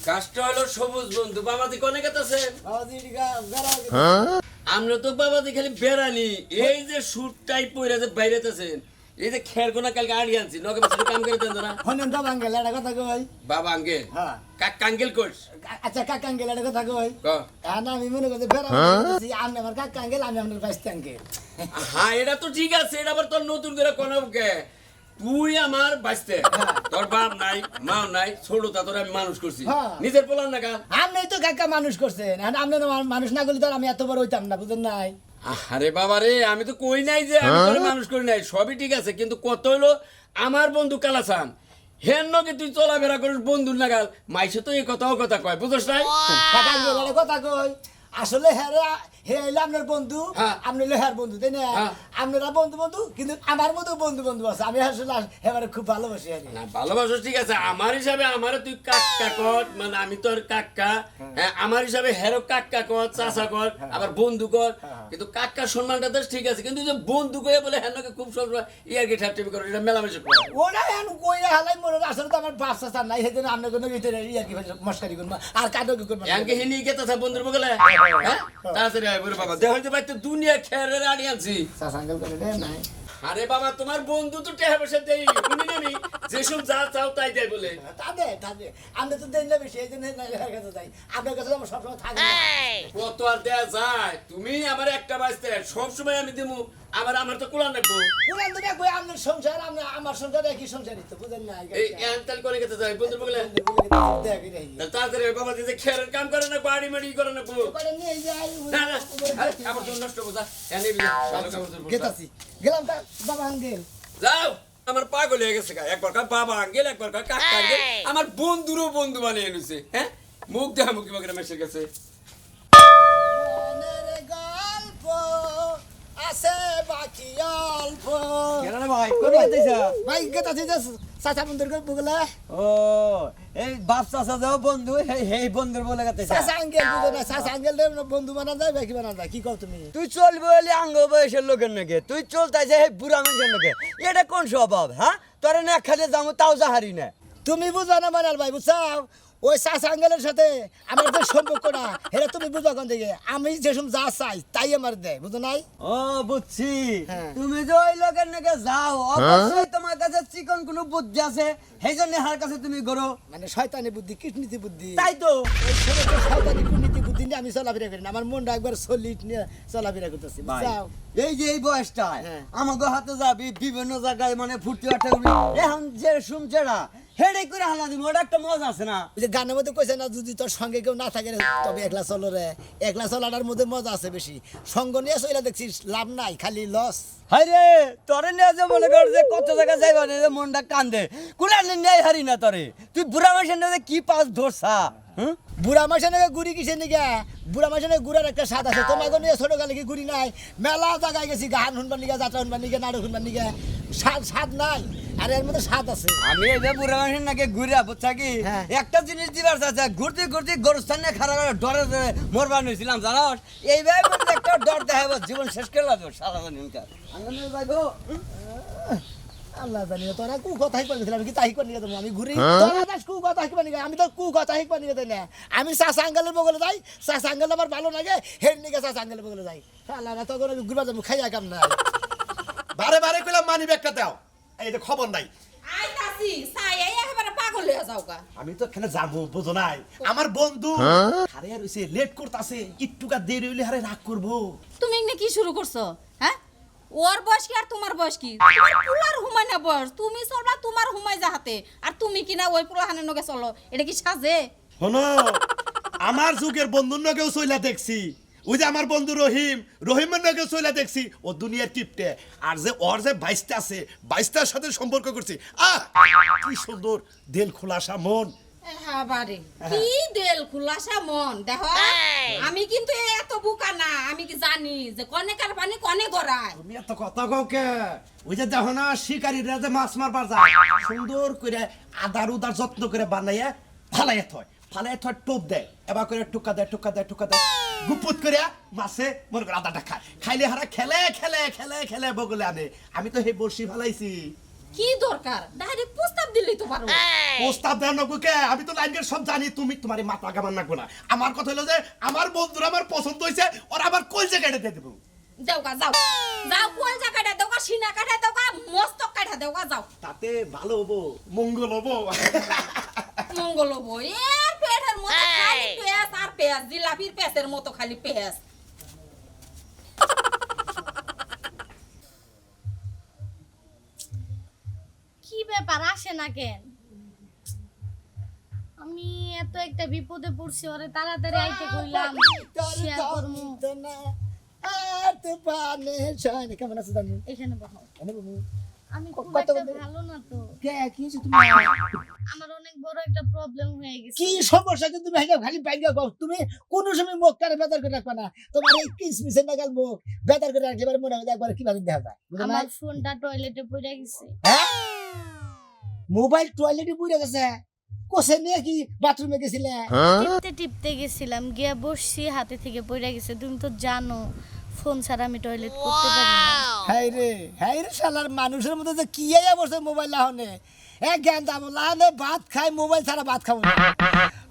গাছটা হলো সবুজ বন্ধু। বাবাজি কোনে গেতেছে? হ্যাঁ? আমরা তো বাবাজি খালি বেড়ানি। এই যে সুট টাইপ পরে যে বাইরেতেছেন, এই যে খের গোনা কালকে আড়ি আনছি নকে বছর কাম করে দেন না হনেন তো বাঙ্গেল এটা কথা কই। বাবা আঙ্গেল হ্যাঁ। কাঙ্গেল কোর্স আচ্ছা কাকা আঙ্গেল এটা কথা কই। ক না আমি মনে করতে বেড়াচ্ছি আপনি আমার কাকা আঙ্গেল আমি আপনার বাইস্তে আঙ্গেল। হ্যাঁ এটা তো ঠিক আছে, এটা আবার তোর নতুন করে কোনকে তুই আমার বাঁচতে তোর বাপ নাই মা নাই ছোটটা তোর আমি মানুষ করছি হ্যাঁ। নিজের পোলার না কা আপনি তো কাকা মানুষ করছেন আপনি মানুষ না করলে তো আমি এত বড় হইতাম না বুঝেন নাই। আরে বাবা রে, আমি তো কই নাই যে আমি তোরে মানুষ করি নাই, সবই ঠিক আছে, কিন্তু কত হইলো আমার বন্ধু কালাসান হেন নকে তুই চলাফেরা করিস বন্ধুর নাগাল মাইসে তো এই কথাও কথা কয় বুঝছ নাই। কাকা আঙ্গেল এটা কথা কই। আসলে হেরা হে হইলো আপনার বন্ধু হ্যাঁ। আপনি হইলো হের বন্ধু তাই না। হ্যাঁ। আপনারা বন্ধু বন্ধু কিন্তু আমার মতো বন্ধু বন্ধু আছে আমি আসলে এবারে খুব ভালোবাসি আর কি। না ভালোবাসো ঠিক আছে, আমার হিসাবে আমারে তুই কাক্কা কর, মানে আমি তোর কাক্কা, হ্যাঁ আমার হিসাবে হেরো কাক্কা কর চাচা কর আবার বন্ধু কর, কিন্তু কাক্কা সম্মানটা তো ঠিক আছে, কিন্তু যে বন্ধু কয়ে বলে হেনকে খুব সব ইয়ার কি ঠাট্টামি করে এটা মেলামেশা করে ওরা এখন কইরা হালাই মনে আসলে তো আমার বাচ্চা চান নাই সেজন্য আপনি কোনো ভিতরে ইয়ার কি মস্কারি করবো আর কাটো কি করবো এনকে হিনি গেতে থা বন্ধুর বগলে হ্যাঁ তাড়াতাড়ি আয় বলে বাবা দেখো যে ভাই তো দুনিয়া খেরে আনি আনছি। সাসাঙ্গল করে দেন নাই। আরে বাবা তোমার বন্ধু তো টেহা পয়সা দেই শুনি না আমি যেসব যা চাও তাই দেয় বলে তাদের আপনি তো দেন না বেশি এই জন্য হের কাছে যাই আপনার কাছে আমার সবসময় থাকে না। কত আর দেয়া যায়, তুমি আমার একটা বাঁচতে সবসময় আমি দিমু আমার তো কোলা নেবো পুরান দুনিয়া কই আপনার সংসার আপনি আমার সংসার একই সংসারই তো বুঝেন না। এই এনতাল করে গেতে যাই বন্ধুর বগলে দেখি দেখি তাড়াতাড়ি বাবা যে খেরের কাম করে না বাড়ি মাড়ি করে না পরে নিয়ে যাই না না আমার জন্য নষ্ট বোঝা এনে ভালো কাম করতে গেতাছি গেলাম তা বাবা আঙ্গেল যাও। আমার পাগল হয়ে গেছে একবার কার বাবা আঙ্গেল একবার কার কাকা আঙ্গেল, আমার বন্ধুরও বন্ধু বানিয়ে নিছে হ্যাঁ মুখ দেখা মুখি মগরে মেসের কাছে। মনের গল্প আছে বাকি অল্প। কেন ভাই কবে যাইতেছ? ভাই গেতাছি যে চাচা মন্দির করে বুগলে ও এই বাপ চাচা যাও বন্ধু এই বন্ধুর বলে গেতেছ। চাচা আঙ্গেল বুঝো না চাচা আঙ্গেল বন্ধু বানা যায় বাকি বানা যায় কি কও তুমি। তুই চলবি বলে আঙ্গ বয়সের লোকের নাকি তুই চলতে যে এই বুড়া মানুষের নাকি এটা কোন স্বভাব? হ্যাঁ তোরে না খেলে যাবো তাও যাহারি না। তুমি বুঝো না মানাল ভাই বুঝছাও ওই চাচা আঙ্গেলের সাথে আমার যে সম্পর্কটা এটা তুমি বুঝো কোন থেকে আমি যেসব যা চাই তাই আমার দেয় বুঝো নাই। ও বুঝছি হ্যাঁ। তুমি যে ওই লোকের নাকি যাও অবশ্যই তোমার কাছে চিকন কোনো বুদ্ধি আছে সেই জন্য হার কাছে তুমি করো। মানে শয়তানি বুদ্ধি কীটনীতি বুদ্ধি তাই তো ওই সমস্ত শয়তানি কূটনীতি বুদ্ধি নিয়ে আমি চলাফেরা করি না আমার মনটা একবার সলিড নিয়ে চলাফেরা করতেছি ভাই, বুঝছাও। এই যে এই বয়সটায় হ্যাঁ। আমাকে হাতে যাবি বিভিন্ন জায়গায় মানে ফুর্তি আটে এখন যে শুনছেরা হেডে করে হালা দিবি ওটা একটা মজা আছে না। ওই যে গানের মধ্যে কইছে না যদি তোর সঙ্গে কেউ না থাকে রে, তবে একলা চলো রে। একলা চলাটার মধ্যে মজা আছে বেশি, সঙ্গ নিয়ে চলে দেখছিস লাভ নাই খালি লস। হাই রে তোরে নিয়ে যে মনে কর যে কত জায়গায় যাইবা না মনটা কান্দে কুলার নিয়ে হারি না তোরে তুই বুড়া মাসের না কি পাস ধরছা। হুম বুড়া মাসে নাকি গুড়ি কিসের নিকে বুড়া মাসে নাকি গুড়ার একটা স্বাদ আছে তোমাকে নিয়ে ছোট কালে কি গুড়ি নাই মেলা জায়গায় গেছি গান শুনবার নিকে যাত্রা শুনবার নিকে নাটক শুনবার নিকে স্বাদ নাই আর এর মধ্যে স্বাদ আছে। আমি এই যে বুড়া মাসের নাকি ঘুরে বুঝছা কি হ্যাঁ। একটা জিনিস দিবার চাচ্ছে ঘুরতে ঘুরতে গরুস্থান নিয়ে খারাপ ডরে ডরে মরবার নিয়েছিলাম জানাস এইভাবে মধ্যে একটা ডর দেখাবো জীবন শেষ করে লাগবে সারা দিনকার ভাইবো। আল্লাহ জানি তোরা কু কথা হিকবার গেছিলাম কি তাই করে নিয়ে দেবো আমি ঘুরি তোরা দাস কু কথা হিকবার নিয়ে আমি তো কু কথা হিকবার নিয়ে দেয় না আমি চাষা আঙ্গালের বগলে যাই চাষা আঙ্গাল আমার ভালো লাগে হেড নিকে চাষা আঙ্গালের বগলে যাই আল্লাহ না তখন আমি ঘুরবা যাবো খাইয়া কাম না বারে বারে কইলাম মানি ব্যাগটা দাও এই তো খবর নাই আইতাছি সাই এই একেবারে পাগল হয়ে যাওগা। আমি তো এখানে যাবো বুঝো নাই আমার বন্ধু আরে আর হইছে লেট করতাছে একটুকা দেরি হইলে আরে রাগ করবো। তুমি এনে কি শুরু করছো? হ্যাঁ ওর বয়স কি আর তোমার বয়স কি? তোমার পুলার হুমাই না বয়স, তুমি চলবা তোমার হুমাই যাহাতে আর তুমি কিনা ওই পুলাহানের নগে চলো, এটা কি সাজে? শোনো আমার যুগের বন্ধুর নগেও চইলা দেখছি ওই যে আমার বন্ধু রহিমের নগেও চইলা দেখছি ও দুনিয়ার কিপটে আর যে ওর যে বাইশটা আছে বাইশটার সাথে সম্পর্ক করছি কি সুন্দর দিল খোলাসা মন। হ্যাঁ বারে কি দেল খুলাসা মন দেখো আমি কিন্তু এত বোকা না, আমি কি জানি যে কনেকার পানি কনে গড়ায়। তুমি এত কথা কাউকে ওই যে দেখো না শিকারীরা যে মাছ মারবার যায় সুন্দর করে আদার উদার যত্ন করে বানাইয়া ফালাইয়া থয় টোপ দেয় এবার করে টুকা দেয় গুপুত করে মাছে মনে করে আদাটা খায় খাইলে হারা খেলে বগলে আনে আমি তো হে বর্ষি ফালাইছি। কি দরকার ডাইরেক্ট প্রস্তাব দিলেই তো পারো। ওস্তাদ দেন কে আমি তো লাইন সব জানি তুমি তোমার এই মাথা গামান নাকবো না আমার কথা হলো যে আমার বন্ধুরা আমার পছন্দ হয়েছে ওরা আবার কই জায়গাটা দিয়ে দেবো দেওগা যাও যাও কোন জায়গাটা দেওগা সিনা কাটা দেওগা মস্তক কাটা দেওগা যাও তাতে ভালো হবো মঙ্গল হবো মঙ্গল বই এর পেটের মতো খালি পেঁয়াজ আর পেঁয়াজ জিলাপির পেঁয়াজের মতো খালি পেঁয়াজ কি ব্যাপার আসে না কেন? আমি এত একটা বিপদে পড়ছি, ওরে তাড়াতাড়ি আইতে কইলাম শেয়ার করমু। আর তো পানে শান কেমন আছো জানি এখানে বসো। এনে বাবু আমি খুব কত একটা বলতে? ভালো না তো, কে কি হইছে তুমি আমার অনেক বড় একটা প্রবলেম হয়ে গেছে। কি সমস্যা কিন্তু তুমি খালি বাইঙ্গা গো তুমি কোন সময় মুখ কারে বেদার করে রাখবা না তোমার এই কিসমিসের নাগাল মুখ বেদার করে রাখলে এবার মনে হয় একবার কি ভাবে দেখা যায় বুঝো না আমার ফোনটা টয়লেটে পড়ে গেছে। হ্যাঁ মোবাইল টয়লেটে পড়ে গেছে কোসে নিয়ে কি বাথরুমে গেছিলে টিপতে টিপতে গেছিলাম, গিয়া বসছি, হাতে থেকে পড়ে গেছে। তুমি তো জানো ফোন ছাড়া আমি টয়লেট করতে পারি না। হাই রে শালার মানুষের মধ্যে যে কি আইয়া বসে মোবাইল লাহনে এক জ্ঞান যাবো লাহনে ভাত খাই মোবাইল ছাড়া ভাত খাবো না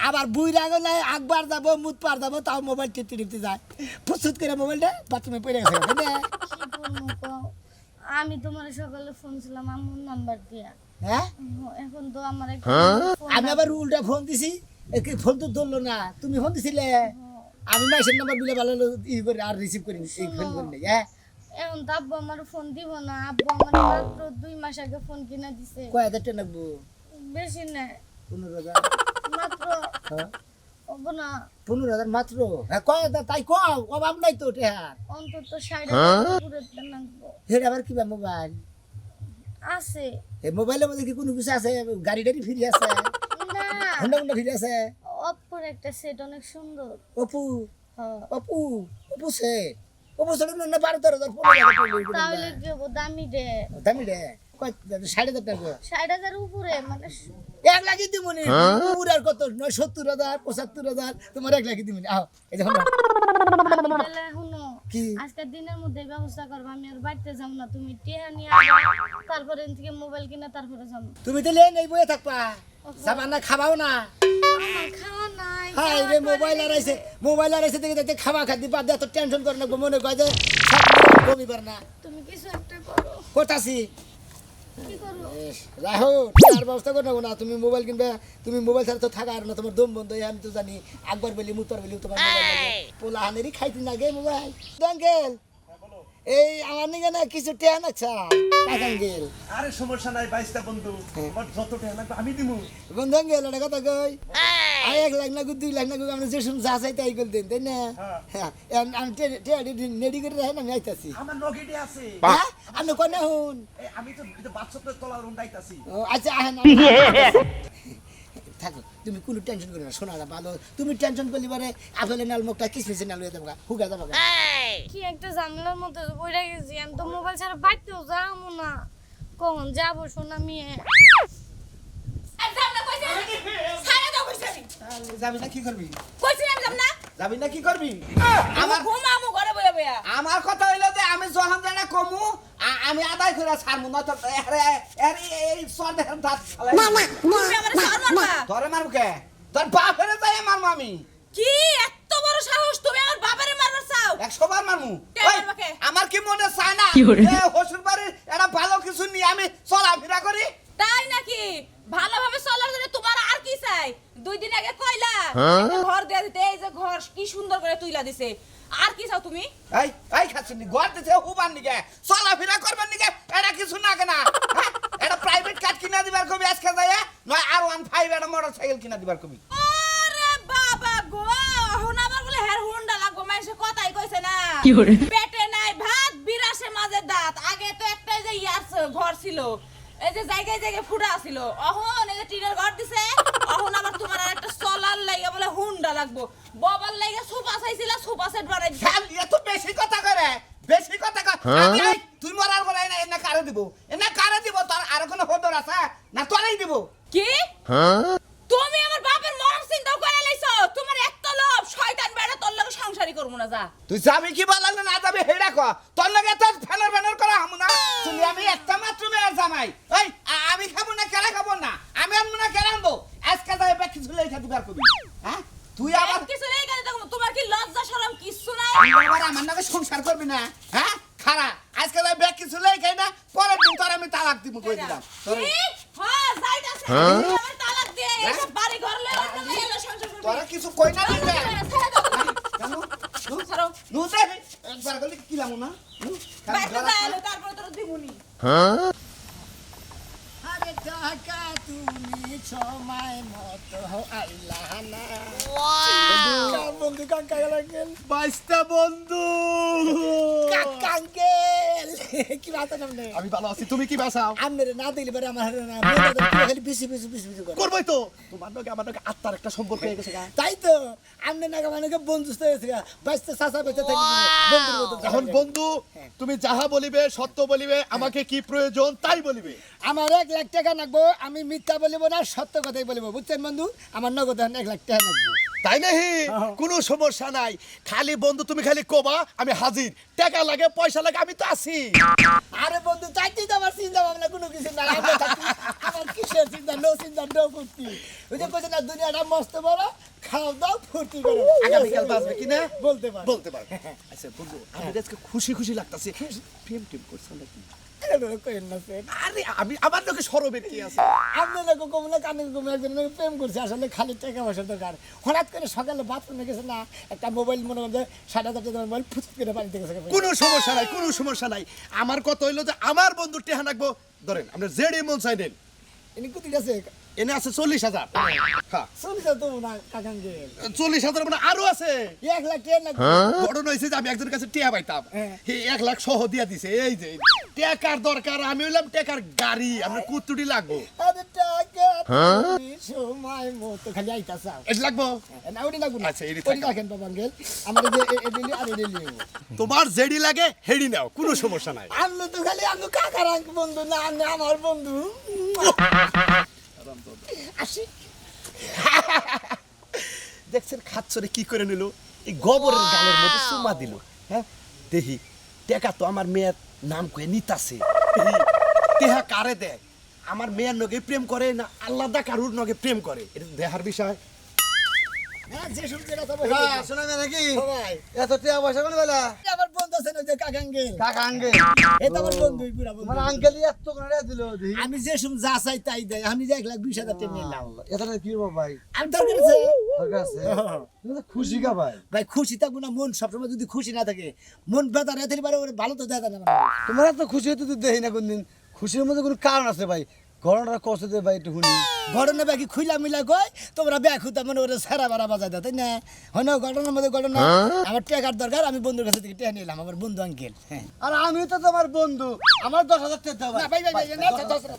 আবার বুইরা গেলে আকবার যাবো মুত পার যাবো তাও মোবাইল টিপতে টিপতে যায় ফুসুত করে মোবাইলটা বাথরুমে পড়ে গেছে তাই না? কি বলবো কও? আমি তোমার সকালে ফোন ছিলাম আমার নাম্বার দিয়া, হ্যাঁ এখন তো আমার একটা ফোন আমি আবার উল্টা ফোন দিছি ফোন তো ধরলো না তুমি ফোন দিছিলে আমি মাইসের নাম্বার বিলে ভালো ই করে আর রিসিভ করি এই ফোন করি নাই হ্যাঁ এখন তো আব্বু আমার ফোন দিব না। আব্বু আমার মাত্র 2 মাস আগে ফোন কিনে দিছে। কয় হাজার টাকা লাগবো বেশি না, 15,000 মাত্র হ্যাঁ হবো না, 15,000 মাত্র হ্যাঁ কয় হাজার তাই কও অভাব নাই তো টেহার অন্তত 60,000 পুরো লাগবো। হের আবার কিবা মোবাইল আছে এই মোবাইলের মধ্যে কি কোনো কিছু আছে গাড়ি টাড়ি ফিরে আছে না, হোন্ডা হোন্ডা ফিরে আছে অপ্পোর একটা সেট অনেক সুন্দর। অপু হ্যাঁ, অপু অপু সে অপু সে না 12,000 তাহলে কি হবো? দামি রে, দামি রে কয় 60,000 টাকা 60,000 উপরে, মানে এক লাখই দিমুনি পুর আর কত 70,000 75,000 তোমার এক লাখই দিমুনি আও এই দেখো না তাহলে শুনো, কি আজকের দিনের মধ্যে ব্যবস্থা করবো। আমি আর বাড়িতে যাবো না, তুমি টিয়া নিয়ে আসবে, তারপরে এখান থেকে মোবাইল কিনা তারপরে যাবো। তুমি তো লে নেই বইয়ে থাকবা যাবা না খাবাও না আমার খাওয়া নাই, হাই রে মোবাইল আর আইছে দেখে দেখতে খাওয়া খাদি বাদ দে এত টেনশন করে না মনে কয় যে কমি পার না তুমি কিছু একটা করো। কোথাছি কি করবো? রাহো তার ব্যবস্থা করে নেবো না তুমি মোবাইল কিনবে তুমি মোবাইল ছাড়া তো থাকা আর না তোমার দম বন্ধ আমি তো জানি আকবর বলি মুতর বলি তোমার মোবাইল লাগে পোলা হানেরই খাইতে লাগে মোবাইল আঙ্কেল এই আমার নিকে না কিছু টেন আছে আঙ্কেল আরে সমস্যা নাই বাইস্তা বন্ধু আমার যত টাকা লাগবে আমি দিমু বন্ধু আঙ্কেল একটা কথা কই আই 1 লাখ না 2 লাখ না আমরা যে শুন যা চাই তাই করে দেন তাই না হ্যাঁ আমি নেডি করে রাখেন আমি আইতাছি আমার নগিডি আছে হ্যাঁ আপনি কোনে হুন এই আমি তো বাচ্চাদের তলা রুন্ডাইতাছি ও আচ্ছা আহেন থাকো তুমি কোনো টেনশন করো না শোনা ভালো তুমি টেনশন করলে পারে আপেলের নাল মুখটা কিসমিসের নাল হয়ে যাবো হুগা যাবো কি একটা ঝামেলার মধ্যে পড়ে গেছি। আমি তো মোবাইল ছাড়া বাড়িতেও যাবো না, কখন যাবো শোনা মেয়ে? যাবি না কি করবি যাবি না কি করবি? আমার কথা হইলো যে আমি যখন জানা কমু আমি আদায় করে ছাড়মু না তো এই সর দেখেন দাঁত ধরে মারবো কে? তোর বাপের তাই মারমু আমি কি এত বড় সাহস তুমি আমার বাবারে মারবার চাও 100 বার মারমু। কে ওই, মারবে কে? আমার কি মনে চায় না হসুর বাড়ির একটা ভালো কিছু নিয়ে আমি চলাফেরা করি? তাই নাকি? ভালোভাবে চলার জন্য তোমার আর কি চাই? 2 দিন আগে কইলা একটা ঘর দেয়া দিতে, এই যে ঘর কি সুন্দর করে তুইলা দিছে। আর কি চাও তুমি? এই খাচ্ছি ঘর দিতে হুবান নিকে চলাফেরা করবার নিকে এটা কিছু না কেনা এটা প্রাইভেট কার কিনা দিবার কবি আজকে যায় নয় R15 একটা মোটরসাইকেল কিনা দিবার কবি। আরে বাবা গো, এখন আবার বলে হের হুন্ডা লাগবো, মানুষে কথাই কইছে না। পেটে নাই ভাত, বিরাসে মাঝে দাঁত। আগে তো একটাই যে ঘর ছিল, এই যে জায়গায় জায়গায় ফুটা ছিল। অহন এই যে টিনের ঘর দিছে, অহন আবার তোমার আর একটা চলার লাগে বলে হুন্ডা লাগবো। বাবার লাগে সোফা চাইছিল, সোফা সেট বানাই দিছে। এত বেশি কথা করে বেশি কথা কর তুই মরার বলে এনে কারে দিব তোর আর কোনো হদর আছে না তোরাই দিব কি তুমি আমার বাপের মরণ চিন্তা করে লাইছো? তোমার এত লোভ, শয়তান বেড়া, তোর লগে সংসারই করব না। যা তুই যাবি কি বলালে না যাবি হেডা ক তোর লগে তো ফেনার করা হামু না তুমি আমি একটা মাত্র মেয়ের জামাই এই আমি খাবো না কেন খাবো না আমি আনবো না কেন বার করবি হ্যাঁ তুই আবার কিছু নেই কেন তখন তোমার কি লজ্জা শরম কিছু নাই আবার আমার নামে সংসার করবি না হ্যাঁ খারা আজকে তাই ব্যাগ কিছু লেই খাই না পরের দিন তোর আমি তালাক দিব কই দিলাম কি হ্যাঁ যাইতাছে আমার তালাক দিয়ে এসব বাড়ি ঘর লয়ে অন্য মেয়ের সংসার করবি তোরা কিছু কই না দিলে ছাড়ো কেন ছাড়ো নুতে একবার গলি কি লামু না বাইরে যাইলো তারপরে তোর দিমুনি আরে টাকা তুমি সময় মতো আইলা না বন্ধু কাকা আঙ্কেল বাইস্তা বন্ধু কাকা আঙ্কেল কি বাতা নামনে আমি ভালো আছি তুমি কি বাসাও আমনে না দিলে পরে আমার না খালি বিসি করে করবই তো তোমার নাকি আমার নাকি আত্মার একটা সম্পর্ক হয়ে গেছে গা তাই তো আমনে না মানে বন্ধুস্ত হয়েছে বাইসতে সাসা বেঁচে থাকি বন্ধুর মতো এখন বন্ধু তুমি যাহা বলিবে সত্য বলিবে আমাকে কি প্রয়োজন তাই বলিবে আমার 1 লাখ টাকা লাগবো আমি মিথ্যা বলিব না সত্য কথাই বলিব বুঝছেন বন্ধু আমার নগদ 1 লাখ টাকা লাগবো তাই নাহি কোনো সমস্যা নাই খালি বন্ধু তুমি খালি কোবা আমি হাজির টাকা লাগে পয়সা লাগে আমি তো আছি আরে বন্ধু চাইতেই তো আমার চিন্তা ভাবনা কোনো কিছু নাই আমার কিসের চিন্তা নো ফুর্তি ওই যে কইছে না দুনিয়াটা মস্ত বড় খাও দাও ফুর্তি করো আগামীকাল বাজবে কি না বলতে পার বলতে পারো আচ্ছা বন্ধু আমি আজকে খুশি খুশি লাগতাছে প্রেম টেম করছ নাকি কইেন না স্যার আরে আমি আমার লোকে সরবের কি আছে আপনার লোক কমলে কানে কমলে একজন লোক প্রেম করছে আসলে খালি টাকা পয়সা দরকার হঠাৎ করে সকালে বাথরুমে গেছে না একটা মোবাইল মনে মধ্যে 7,000 টাকা মোবাইল ফুচক করে বাড়িতে গেছে কোনো সমস্যা নাই কোনো সমস্যা নাই আমার কথা হইলো যে আমার বন্ধু টেহা রাখবো ধরেন আমরা জেডি মন চাইলেন ইনি কোথায় গেছে এনে আছে 40,000 হ্যাঁ শুনছে তো না কাকাঙ্গে 40,000 মানে আরো আছে 1 লাখ টাকা লাগবে ঘটনা হয়েছে যে আমি একজনের কাছে টিয়া পাইতাম হ্যাঁ। এই 1 লাখ সহ দিয়া দিছে এই যে টাকার দরকার আমি হইলাম টাকার গাড়ি আমরা কুতুটি লাগবো আরে টাকা তুমি সময় মতো খালি আইতাছ এটা লাগবো না ওটি লাগবে না আচ্ছা, এটি ওটি থাকা। রাখেন বাবা আঙ্কেল আমার যে এদিলি আর এদিলি তোমার জেডি লাগে হেডি নাও কোনো সমস্যা নাই আমি তো খালি আমি কাকার আঙ্ক বন্ধু না আমি আমার বন্ধু আসি দেখছেন খাচ্ছরে কি করে নিল এই গোবরের গালের মধ্যে চুমা দিল হ্যাঁ দেখি টেকা তো আমার মেয়ের নাম কয়ে নিতাছে টেহা কারে দেয় আমার মেয়ের নগে প্রেম করে না আল্লাদা কারুর নগে প্রেম করে এটা তো দেহার বিষয় হ্যাঁ যে শুনছে কথা শোনা নাকি সবাই এত টাকা পয়সা কোন বেলা আমার বন্ধু আছে না যে কাকাঙ্গে কাকা আঙ্গে এটা আমার বন্ধুই পুরা বন্ধু আমার আঙ্কেল এত করে দিল দেখি আমি যে শুন যা চাই তাই দেয় আমি যে 1,20,000 টাকা নিলাম এটা কি হবো ভাই আমি দরকার আছে দরকার আছে তুমি তো খুশি কা ভাই ভাই খুশি থাকবো না মন সবসময় যদি খুশি না থাকে মন বেদা রেতে পারে ওরে ভালো তো দেয় না তোমার এত খুশি হতে তো দেখি না কোনদিন খুশির মধ্যে কোনো কারণ আছে ভাই ঘটনাটা কষ্ট দে ভাই একটু শুনি ঘটনা ব্যাগি খুইলা মিলা কই তোমরা ব্যাগ খুঁতা মানে ওরা সারা বারা বাজাই দাও তাই না হয় না ঘটনার মধ্যে ঘটনা আমার টাকার দরকার আমি বন্ধুর কাছে থেকে টাকা নিলাম আমার বন্ধু আঙ্কেল হ্যাঁ আর আমি তো তোমার বন্ধু আমার 10,000 টাকা দাও না ভাই ভাই ভাই না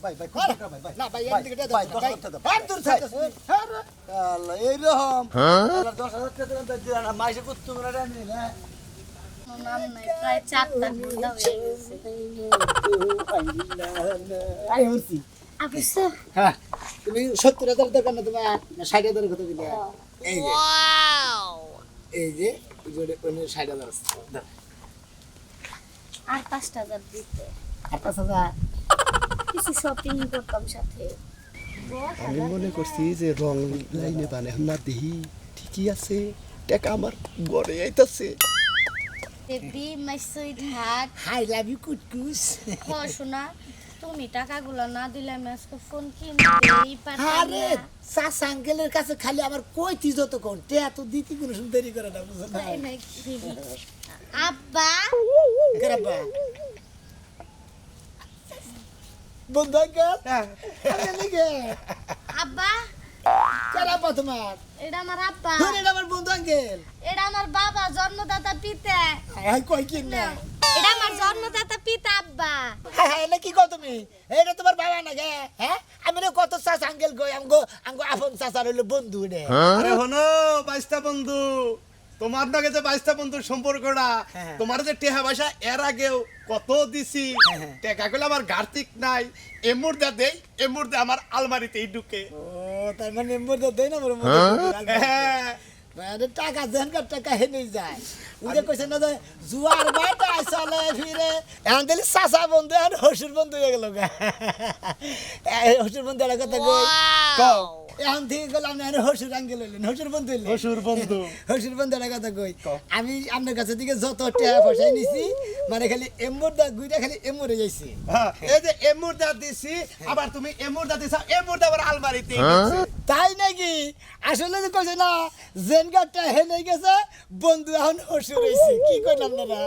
ভাই ভাই না ভাই এর দিকে টাকা দাও ভাই আর দূর থাকো হ্যাঁ রে। আল্লাহ এইরকম 10,000 টাকা দিলা না মাইসে কুত্তু করে রাখনি না নাম নাই প্রায় 4টা ঘন্টা হয়ে গেছে আই হইছি আবিসা হ্যাঁ তুমি 70,000 দরকার না তোমার না 60,000 কত দিলে এই যে এই যে জোরে কোন 60,000 আছে দাও আর 5,000 দিতে আপনার সাথে কিছু শপিং করতাম সাথে আমি মনে করছি যে রং লাইনে বানে না দেখি ঠিকই আছে টাকা আমার গড়ে আইতাছে baby my sweetheart hi love you কুটকুস শোনা তুমি টাকাগুলো না দিলে আমি আজকে ফোন কিনতেই পারতাম আরে না সাস আঙ্কেলের কাছে খালি আমার কইতি যত কোন তে এত দিতি কোনো সময় দেরি করে না বুঝছো না তাই নাকি? আব্বা গরাবা বন্ধু আঙ্কেল আমি লিগে আব্বা গরাবা তোমার এটা আমার আব্বা ধরে আমার বন্ধু আঙ্কেল এটা আমার বাবা জন্মদাতা পিতা আই কই কি না এটা আমার জন্মদাতা পিতা আব্বা হ্যাঁ এটা কি কও তুমি এটা তোমার বাবা না গে হ্যাঁ আমি না কত সাস আঙ্কেল কই আমগো আপন সাসার হইলো বন্ধু রে আরে হনো বাইস্তা বন্ধু তোমার নাকি যে বাইস্তা বন্ধুর সম্পর্কটা তোমার যে টেহা পয়সা এর আগেও কত দিছি টাকা গুলো আমার গার্তিক নাই এ মুহূর্তে দেই এ মুহূর্তে আমার আলমারিতেই ঢুকে ও তার মানে মধ্যে দেই না বড় হ্যাঁ মানে টাকা দেনকার টাকা হেনে যায় উনি কইছে না যে জুয়ার বাটা চলে ফিরে এখন দিলি সাসা বন্ধু আর হসুর বন্ধু হয়ে গেল গা হসুর বন্ধু এর কথা কই এখন থেকে গেলাম না হসুর আঙ্কেল হইলেন হসুর বন্ধু হইলেন হসুর বন্ধু। হসুর বন্ধু একটা কথা কই আমি আপনার কাছে থেকে যত টাকা পয়সা নিছি মানে খালি এমুর দা গুইটা খালি এমুরে যাইছি হ্যাঁ, এই যে এমুর দা দিছি আবার তুমি এমুর দা দিছ এমুর দা আবার আলমারিতে গেছে। তাই নাকি আসলে তো কইছে না জেন গাটটা হেনে গেছে বন্ধু এখন হসুর হইছে কি কইলাম না